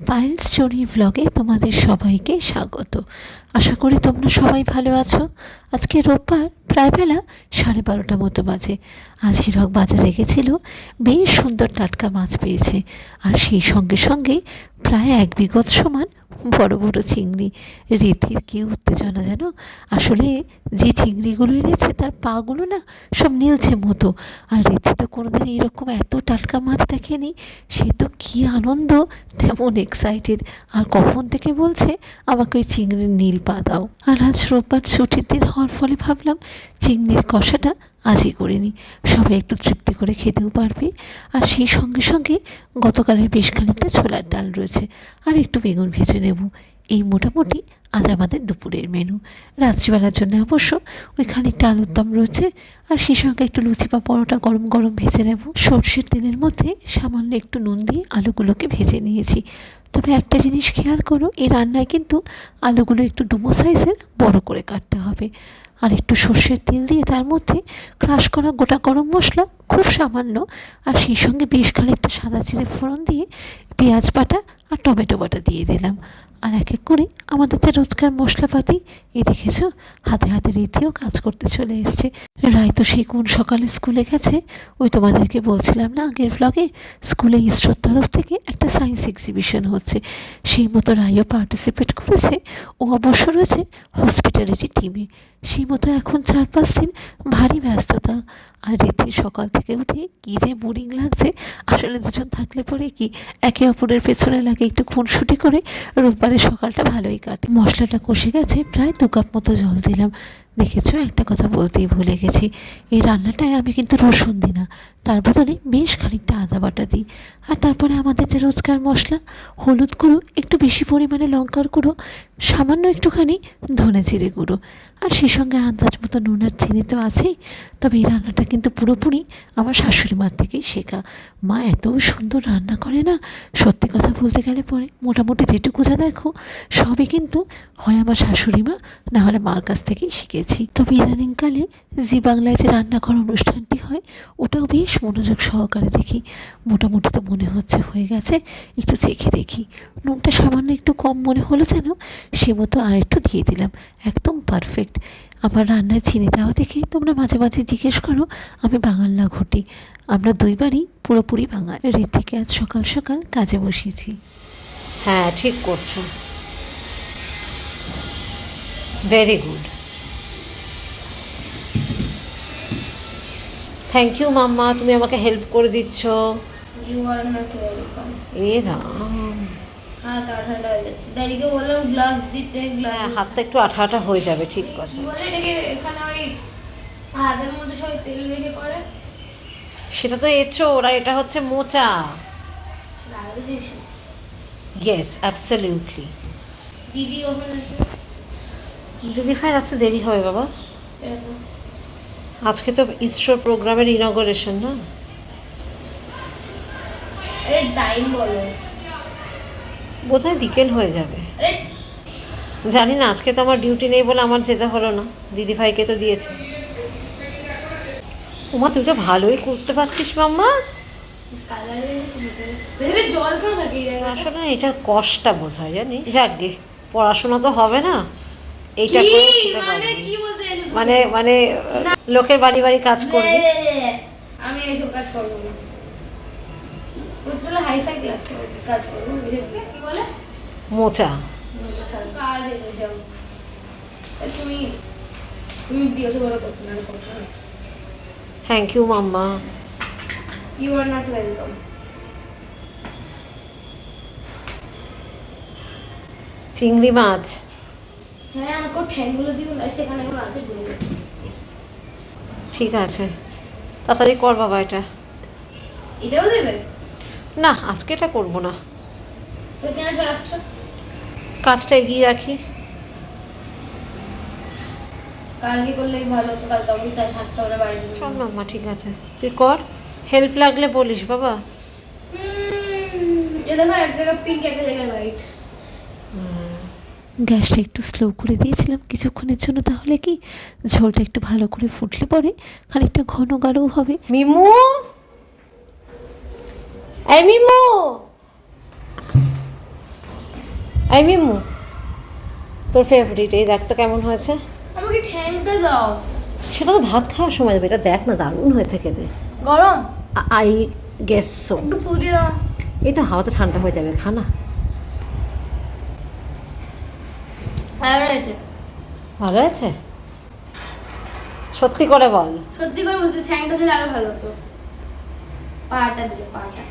Payel story ব্লগে তোমাদের সবাইকে স্বাগত। আশা করি তোমরা সবাই ভালো আছো। আজকে রোববার প্রায় বেলা 12:30 মতো বাজে। আজ হিরক বাজারে গেছিল, বেশ সুন্দর টাটকা মাছ পেয়েছে, আর সেই সঙ্গে সঙ্গে প্রায় 1 বিঘত সমান বড় বড় চিংড়ি। রীতির কি উত্তেজনা জানো! আসলে যে চিংড়িগুলো এনেছে তার পাগুলো না সব নীলছে মতো, আর রীতি তো কোনোদিন এরকম এত টাটকা মাছ দেখেনি। সে তো কী আনন্দ, তেমন এক্সাইটেড, আর কখন থেকে বলছে আমাকে ওই চিংড়ির নীল পা দাও। আর আজ রোববার ছুটির দিন হওয়ার ফলে ভাবলাম চিংড়ির কষাটা আজই করে নিই, সবাই একটু তৃপ্তি করে খেতেও পারবে। আর সেই সঙ্গে সঙ্গে গতকালের বেশ খানিকটা ছোলার ডাল রয়েছে, আর একটু বেগুন ভেজে নেব। এই মোটামুটি আজ আমাদের দুপুরের মেনু। রাত্রিবেলার জন্য অবশ্য ওই খানিকটা আলুর দম রয়েছে, আর সেই সঙ্গে একটু লুচি বা পরোটা গরম গরম ভেজে নেব। সর্ষের তেলের মধ্যে সামান্য একটু নুন দিয়ে আলুগুলোকে ভেজে নিয়েছি। তবে একটা জিনিস খেয়াল করো, এই রান্নায় কিন্তু আলুগুলো একটু ডুমো সাইজের বড় করে কাটতে হবে। আর একটু সর্ষের তেল দিয়ে তার মধ্যে ক্রাশ করা গোটা গরম মশলা খুব সামান্য, আর সেই সঙ্গে বেশ খানিকটা সাদা জিরে ফোড়ন দিয়ে পেঁয়াজ বাটা আর টমেটো বাটা দিয়ে দিলাম। আর এক এক করে আমাদের যে রোজকার মশলাপাতি, এই দেখেছো হাতে হাতে রীতিও কাজ করতে চলে এসছে। রায় তো সেই কোন সকালে স্কুলে গেছে, ওই তোমাদেরকে বলছিলাম না আগের ব্লগে, স্কুলে ইসরোর তরফ থেকে একটা সায়েন্স এক্সিবিশন হচ্ছে, সেই মতো রায়ও পার্টিসিপেট করেছে। ও অবশ্য রয়েছে হসপিটালিটি টিমে। সেই মতো এখন 4-5 দিন ভারী ব্যস্ততা। আর রীতি সকাল থেকে উঠে কী যে বোরিং লাগছে। আসলে দুজন থাকলে পরে কি একে অপরের পেছনে লাগে, একটু খুনসুটি করে রোববারের সকালটা ভালোই কাটে। মশলাটা কষে গেছে, প্রায় 2 কাপ মতো জল দিলাম। দেখেছো, একটা কথা বলতেই ভুলে গেছি, এই রান্নাটায় আমি কিন্তু রসুন দিই না, তার বদলে বেশ খানিকটা আদা বাটা দিই। আর তারপরে আমাদের যে রোজকার মশলা, হলুদ গুঁড়ো, একটু বেশি পরিমাণে লঙ্কার গুঁড়ো, সামান্য একটুখানি ধনে জিরে গুঁড়ো, আর সেই সঙ্গে আন্দাজ মতো নুন আর চিনি তো আছেই। তবে এই রান্নাটা কিন্তু পুরোপুরি আমার শাশুড়ি মার থেকেই শেখা। মা এত সুন্দর রান্না করে না, সত্যি কথা বলতে গেলে পরে মোটামুটি যেটুকু যা দেখো সবই কিন্তু হয় আমার শাশুড়ি মা, না হলে মার কাছ থেকেই শিখেছি। তবে ইদানিংকালে জি বাংলায় যে রান্নাঘর অনুষ্ঠানটি হয়, ওটাও বেশ মনোযোগ সহকারে দেখি। মোটামুটি তো মনে হচ্ছে হয়ে গেছে, একটু চেখে দেখি। নুনটা সামান্য একটু কম মনে হলো যেন, সে মতো আর একটু দিয়ে দিলাম। একদম পারফেক্ট। আমার রান্নায় চিনি দেওয়া দেখে তোমরা মাঝে মাঝে জিজ্ঞেস করো আমি বাঙাল না ঘটি। আমরা দুইবারই পুরোপুরি বাঙাল। রীতিকে আজ সকাল সকাল কাজে বসিয়েছি। হ্যাঁ, ঠিক করছো, ভেরি গুড। থ্যাংক ইউ মাম্মা, তুমি আমাকে হেল্প করে দিচ্ছ। You are not welcome. এ রাম, হাত আঠাটা হয়ে যাচ্ছে। দাদিকে বললাম গ্লাস দিতে, হ্যাঁ হাতটা একটু আঠা আঠা হয়ে যাবে, ঠিক কথা। বলে এটাকে এখানে ওই হাতের মধ্যে সবাই তেল মেখে করে, সেটা তো এঁচোড়, আর এটা হচ্ছে মোচা। সেটা আলাদা জিনিস। Yes, absolutely. দিদি কখন আসবে? দিদি ভাই আসতে দেরি হবে বাবা, কেন? আজকে তো ইসরোর প্রোগ্রামের ইনগরেশন না। আরে টাইম বলো। বোধহয় বিকেল হয়ে যাবে, আরে জানি না। আজকে তো আমার ডিউটি নেই বলে আমার যেতে হলো না, দিদি ভাইকে তো দিয়েছে। উমা, তুই তো ভালোই করতে পারছিস মাম্মা। কালারে জল কেন থাকে? আসলে এটার কষ্টটা বোধ হয়, জানিস। যাকগে, পড়াশোনা তো হবে না, এইটা কি করে খেতে মানে পারবি। কি বলতে চাইছো তুমি? মানে মানে লোকের বাড়ি বাড়ি কাজ করবি। আমি এইসব কাজ করবো না। করতে হলে হাইফাই ক্লাস কাজ করবো। কি বলে? মোচা। কাজ এসব তুমি তুমি দিয়েছো বলে করতে না, করতে না। Thank you mamma. You are not welcome. চিংড়ি মাছ। হ্যাঁ, আমাকে ঠ্যাংগুলো দিও না, সেখানে এখন আছে ভুলে গেছি। ঠিক আছে, তাড়াতাড়ি কর বাবা। এটাও দেবে না, আজকে এটা করবো না, তো কেন সরাচ্ছ? কাজটা এগিয়ে রাখি। কালকে করলে ভালো হতো, কালকে আমি তাই থাকতে হবে বাড়িতে। শোন মাম্মা, ঠিক আছে তুই কর, হেল্প লাগলে বলিস বাবা। এ দেখো, এক জায়গায় পিঙ্ক, একটা জায়গায় হোয়াইট। গ্যাসটা একটু স্লো করে দিয়েছিলাম কিছুক্ষণের জন্য, তাহলে কি ঝোলটা একটু ভালো করে ফুটলে পরে খানিকটা ঘন গাঢ়ও হবে। মিমু, এই মিমু, এই মিমু, তোর ফেভারিট, এই দেখ তো কেমন হয়েছে। আমাকে ঠ্যাংটা দাও। সেটা তো ভাত খাওয়ার সময় দেবে, এটা দেখ না দারুণ হয়েছে খেতে। গরম? I guess so. একটু পুড়িয়ে দাও। এই তো হাওয়াতে ঠান্ডা হয়ে যাবে, খা না। ভালো হয়েছে। ভালো হয়েছে? সত্যি করে বল। সত্যি করে বলতে ঠ্যাংটা দিলে আরো ভালো হতো। পাটা দিলে, পাটা।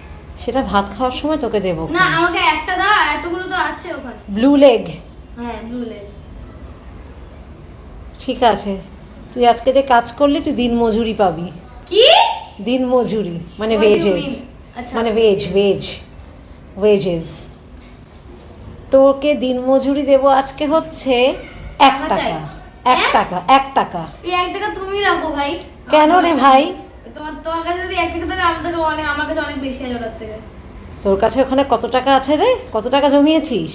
সেটা ভাত খাওয়ার সময় তোকে দেবো। না আমাকে একটা দাও, এতগুলো তো আছে ওখানে। Blue leg. হ্যাঁ ব্লু লেগ। ঠিক আছে, তুই আজকে যে কাজ করলি তুই দিন মজুরি পাবি। কি? দিন মজুরি মানে What do you wages, mean? আচ্ছা। মানে ওয়েজেস। তোকে দিন মজুরি দেবো আজকে হচ্ছে 1 আমার টাকা। চাই। 1 টাকা, 1 টাকা। এই 1 টাকা তুমি রাখো ভাই। কেন রে ভাই? তোমার কাছে যদি 1 টাকা থাকে আমার কাছে অনেক বেশি আছে ওটার থেকে। তোর কাছে ওখানে কত টাকা আছে রে? কত টাকা জমিয়েছিস?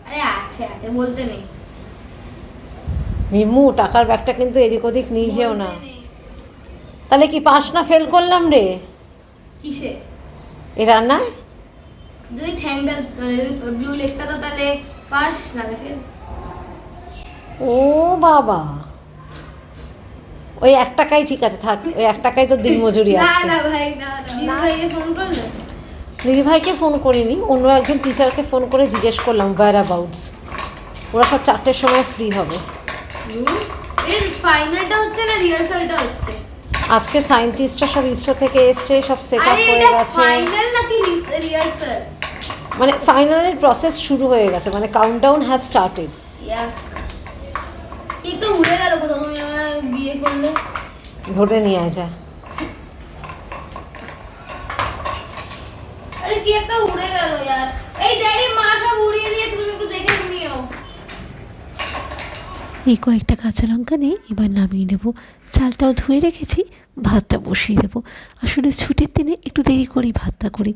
আরে আছে বলতে নেই। মিমু, টাকার ব্যাগটা কিন্তু এদিক ওদিক নিয়ে যেও না। বলতে নেই। তাহলে কি পাস না ফেল করলাম রে কিসে? এ রান্নায়? যদি ঠ্যাংটা ব্লু লেগটা দাও তাহলে পাস, নালে ফেল। ও বাবা, ওই 1 টাকাই ঠিক আছে, থাক। ওই 1 টাকাই তো দিন মজুরি না আছে। না ভাই, না দিদি ভাইকে ফোন করলে? দিদি ভাইকে ফোন করিনি, অন্য একজন টিচারকে ফোন করে জিজ্ঞেস করলাম ওয়্যার অ্যাবাউটস। ওরা সব 4টের সময় ফ্রি হবে। এর ফাইনালটা হচ্ছে না রিহার্সালটা হচ্ছে? আজকে সায়েন্টিস্টরা সব ইসরো থেকে এসছে, সব সেট আপ আরে হয়ে এটা গেছে। ফাইনাল নাকি রিহার্সাল? মানে ফাইনালের প্রসেস শুরু হয়ে গেছে, মানে কাউন্টডাউন হ্যাজ স্টার্টেড। একটু উড়ে গেল কোথাও, তুমি আমার বিয়ে করলে। ধরে নিয়ে আয় যা। আরে কি একটা উড়ে গেল यार। এই ড্যাডি মা সব উড়িয়ে দিয়েছে, তুমি একটু দেখে নিও। এই কয়েকটা কাঁচা লঙ্কা দিয়ে এবার নামিয়ে নেব। চালটাও ধুয়ে রেখেছি, ভাতটা বসিয়ে দেবো। আসলে ছুটির দিনে একটু দেরি করেই ভাতটা করি,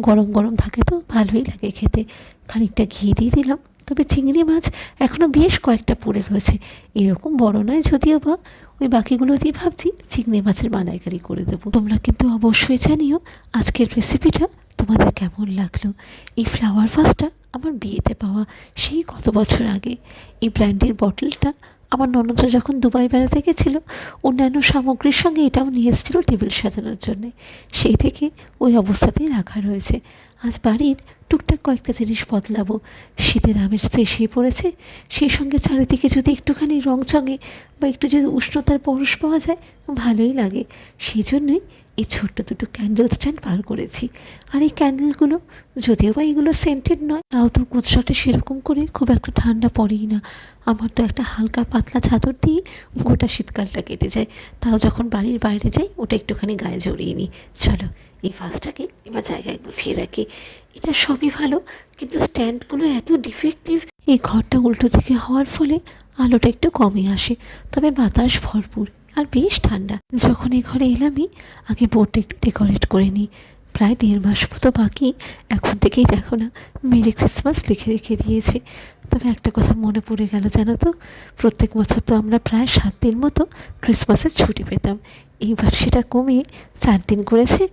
গরম গরম থাকে তো ভালোই লাগে খেতে। খানিকটা ঘি দিয়ে দিলাম, তবে চিংড়ি মাছ এখনও বেশ কয়েকটা পড়ে রয়েছে। এরকম বড় নয় যদিও বা, ওই বাকিগুলো দিয়ে ভাবছি চিংড়ি মাছের মালাইকারি করে দেবো। তোমরা কিন্তু অবশ্যই জানিও আজকের রেসিপিটা তোমাদের কেমন লাগলো। এই ফ্লাওয়ার ভাসটা আমার বিয়েতে পাওয়া, সেই কত বছর আগে। এই ব্র্যান্ডের বটলটা আমার ননদরা যখন দুবাই বেড়াতে গেছিল, অন্যান্য সামগ্রীর সঙ্গে এটাও নিয়ে এসেছিল টেবিল সাজানোর জন্যে। সেই থেকে ওই অবস্থাতেই রাখা রয়েছে। আজ বাড়ির টুকটাক কয়েকটা জিনিস বদলাবো। শীতের আমেজ তো এসেই পড়েছে, সেই সঙ্গে চারিদিকে যদি একটুখানি রংচঙে বা একটু যদি উষ্ণতার পরশ পাওয়া যায় ভালোই লাগে। সেই জন্যই এই ছোট্ট দুটো ক্যান্ডেল স্ট্যান্ড বার করেছি। আর এই ক্যান্ডেলগুলো যদিও বা এগুলো সেন্টেড নয়, তাও তো গুজরাটে সেরকম করে খুব একটা ঠান্ডা পড়েই না। আমার তো একটা হালকা পাতলা চাদর দিয়ে গোটা শীতকালটা কেটে যায়। তাও যখন বাড়ির বাইরে যাই ওটা একটুখানি গায়ে জড়িয়ে নিই। চলো এই ভাসটাকে এবার জায়গায় গুছিয়ে রাখি। এটা সবই ভালো, কিন্তু স্ট্যান্ডগুলো এত ডিফেক্টিভ। এই ঘরটা উল্টো দিকে হওয়ার ফলে আলোটা একটু কমে আসে, তবে বাতাস ভরপুর আর বেশ ঠান্ডা। যখন এই ঘরে এলামই আগে বোর্ডটা একটু ডেকোরেট করে নিই। প্রায় 1.5 মাস মতো বাকি, এখন থেকেই দেখো না মেরি ক্রিসমাস লিখে রেখে দিয়েছে। তবে একটা কথা মনে পড়ে গেল জানো তো, প্রত্যেক বছর তো আমরা প্রায় 7 দিন মতো ক্রিসমাসের ছুটি পেতাম। এইবার সেটা কমিয়ে 4 দিন করেছে।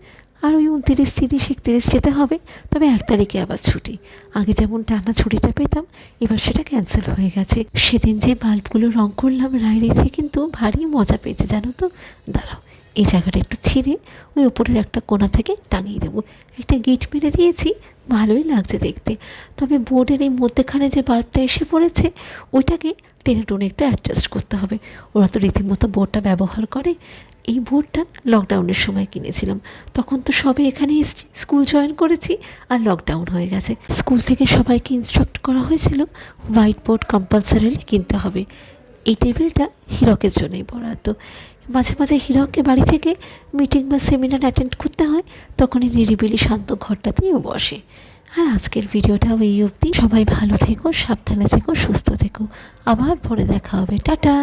আর ওই 29, 30, 31 যেতে হবে, তবে 1 তারিখে আবার ছুটি। আগে যেমন টানা ছুটিটা পেতাম, এবার সেটা ক্যান্সেল হয়ে গেছে। সেদিন যে বাল্বগুলো রং করলাম রাইড়িতে, কিন্তু ভারী মজা পেয়েছে জানো তো। দাঁড়াও, এই জায়গাটা একটু ছিঁড়ে ওই ওপরের একটা কোণা থেকে টাঙিয়ে দেবো। একটা গিট মেরে দিয়েছি, ভালোই লাগছে দেখতে। তবে বোর্ডের এই মধ্যেখানে যে বাল্বটা এসে পড়েছে, ওইটাকে টেনে টেনে একটু অ্যাডজাস্ট করতে হবে। ওরা তো রীতিমতো বোর্ডটা ব্যবহার করে। এই বোর্ডটা লকডাউনের সময় কিনেছিলাম, তখন তো সবে এখানে এসেছি, স্কুল জয়েন করেছি আর লকডাউন হয়ে গেছে। স্কুল থেকে সবাইকে ইনস্ট্রাক্ট করা হয়েছিল হোয়াইট বোর্ড কম্পালসারিলি কিনতে হবে। এই টেবিলটা হীরকের জন্যই বরাদ্দ। মাঝে মাঝে হীরককে বাড়ি থেকে মিটিং বা সেমিনার অ্যাটেন্ড করতে হয়, তখন এই নিরিবিলি শান্ত ঘরটাতেই বসে। আর আজকের ভিডিওটাও এই অবধি। সবাই ভালো থেকো, সাবধানে থেকো, সুস্থ থেকো। আবার পরে দেখা হবে। টাটা।